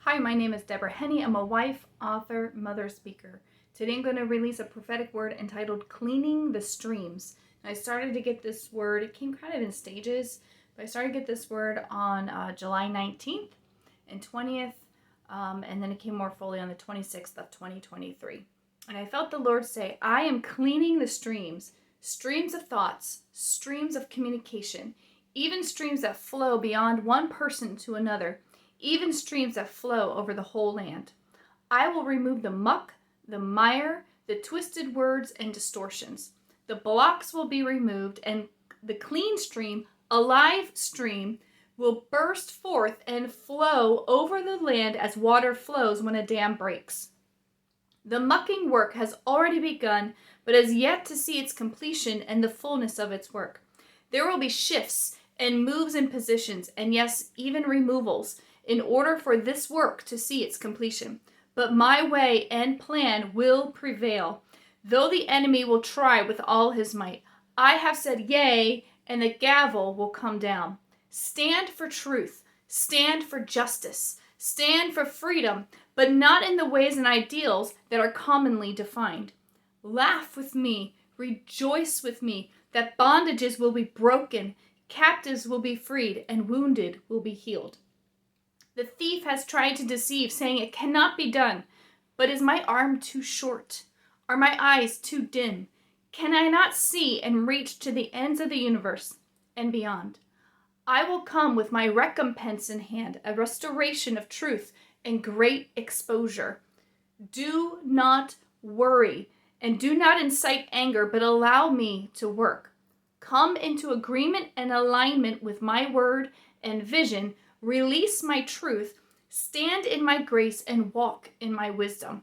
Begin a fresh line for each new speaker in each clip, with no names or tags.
Hi, my name is Deborah Henney. I'm a wife, author, mother, speaker. Today I'm going to release a prophetic word entitled Cleaning the Streams. And I started to get this word, it came kind of in stages, but I started to get this word on July 19th and 20th, and then it came more fully on the 26th of 2023. And I felt the Lord say, I am cleaning the streams, streams of thoughts, streams of communication, even streams that flow beyond one person to another, even streams that flow over the whole land. I will remove the muck, the mire, the twisted words, and distortions. The blocks will be removed, and the clean stream, a live stream, will burst forth and flow over the land as water flows when a dam breaks. The mucking work has already begun, but has yet to see its completion and the fullness of its work. There will be shifts and moves in positions, and yes, even removals, in order for this work to see its completion. But my way and plan will prevail, though the enemy will try with all his might. I have said yea, and the gavel will come down. Stand for truth, stand for justice, stand for freedom, but not in the ways and ideals that are commonly defined. Laugh with me, rejoice with me, that bondages will be broken, captives will be freed, and wounded will be healed. The thief has tried to deceive, saying it cannot be done. But is my arm too short? Are my eyes too dim? Can I not see and reach to the ends of the universe and beyond? I will come with my recompense in hand, a restoration of truth and great exposure. Do not worry and do not incite anger, but allow me to work. Come into agreement and alignment with my word and vision. Release my truth, stand in my grace, and walk in my wisdom.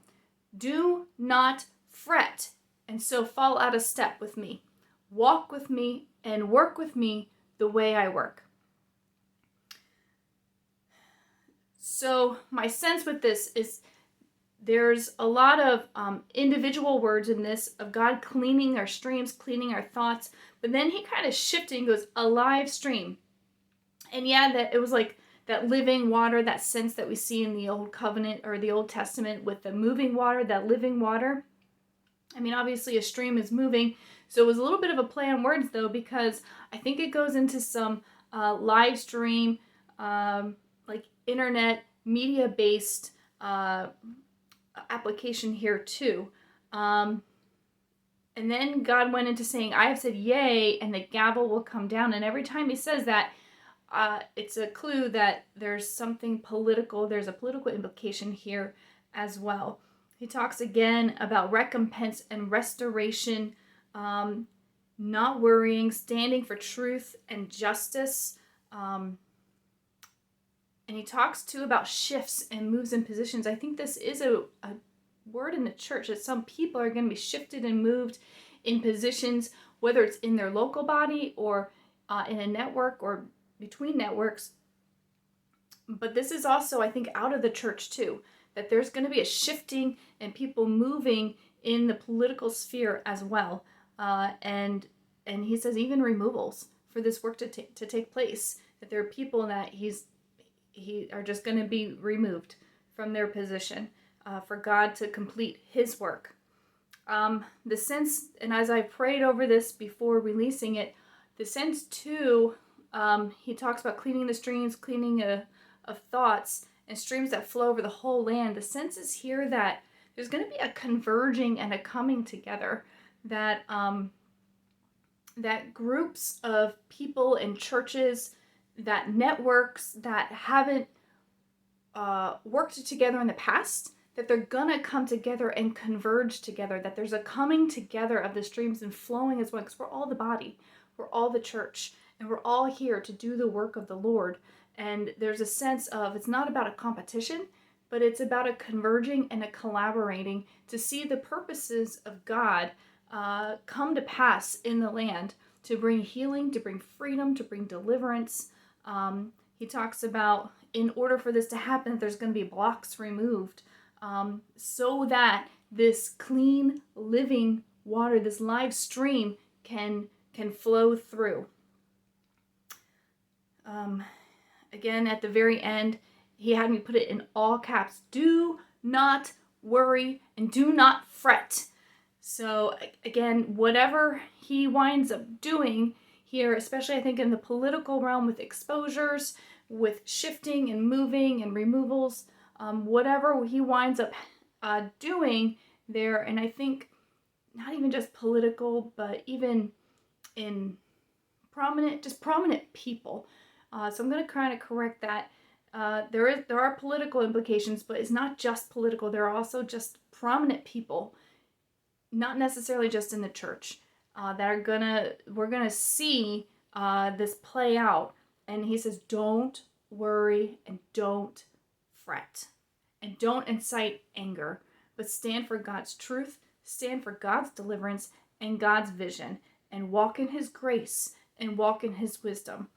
Do not fret, and so fall out of step with me. Walk with me and work with me the way I work. So my sense with this is there's a lot of individual words in this of God cleaning our streams, cleaning our thoughts, but then he kind of shifted and goes, a live stream. And yeah, that it was like that living water, that sense that we see in the Old Covenant or the Old Testament with the moving water, that living water. I mean, obviously a stream is moving, so it was a little bit of a play on words though, because I think it goes into some live stream, like internet media-based application here too. And then God went into saying, I have said yea, and the gavel will come down. And every time he says that, it's a clue that there's something political. There's a political implication here as well. He talks again about recompense and restoration, not worrying, standing for truth and justice. And he talks too about shifts and moves and positions. I think this is a word in the church that some people are going to be shifted and moved in positions, whether it's in their local body or in a network or between networks. But this is also, I think, out of the church too, that there's going to be a shifting and people moving in the political sphere as well. And he says even removals for this work to take place, that there are people that he are just going to be removed from their position for God to complete his work. The sense, and as I prayed over this before releasing it, the sense too, he talks about cleaning the streams, cleaning of thoughts, and streams that flow over the whole land. The sense is here that there's going to be a converging and a coming together, that that groups of people and churches, that networks that haven't worked together in the past, that they're gonna come together and converge together, that there's a coming together of the streams and flowing as one, because we're all the body, we're all the church, and we're all here to do the work of the Lord. And there's a sense of, it's not about a competition, but it's about a converging and a collaborating to see the purposes of God come to pass in the land, to bring healing, to bring freedom, to bring deliverance. He talks about, in order for this to happen, there's going to be blocks removed, so that this clean, living water, this live stream can flow through. Again, at the very end, he had me put it in all caps. Do not worry and do not fret. So again, whatever he winds up doing here, especially I think in the political realm with exposures, with shifting and moving and removals, whatever he winds up doing there, and I think not even just political, but even in prominent people. So I'm going to kind of correct that. There are political implications, but it's not just political. There are also just prominent people, not necessarily just in the church, we're gonna see this play out. And he says, don't worry and don't fret and don't incite anger, but stand for God's truth, stand for God's deliverance and God's vision, and walk in his grace and walk in his wisdom.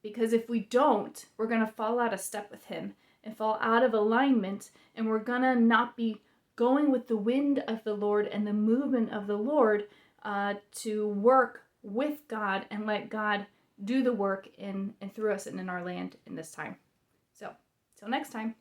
Because if we don't, we're going to fall out of step with him and fall out of alignment, and we're going to not be going with the wind of the Lord and the movement of the Lord to work with God and let God do the work in and through us and in our land in this time. So, till next time.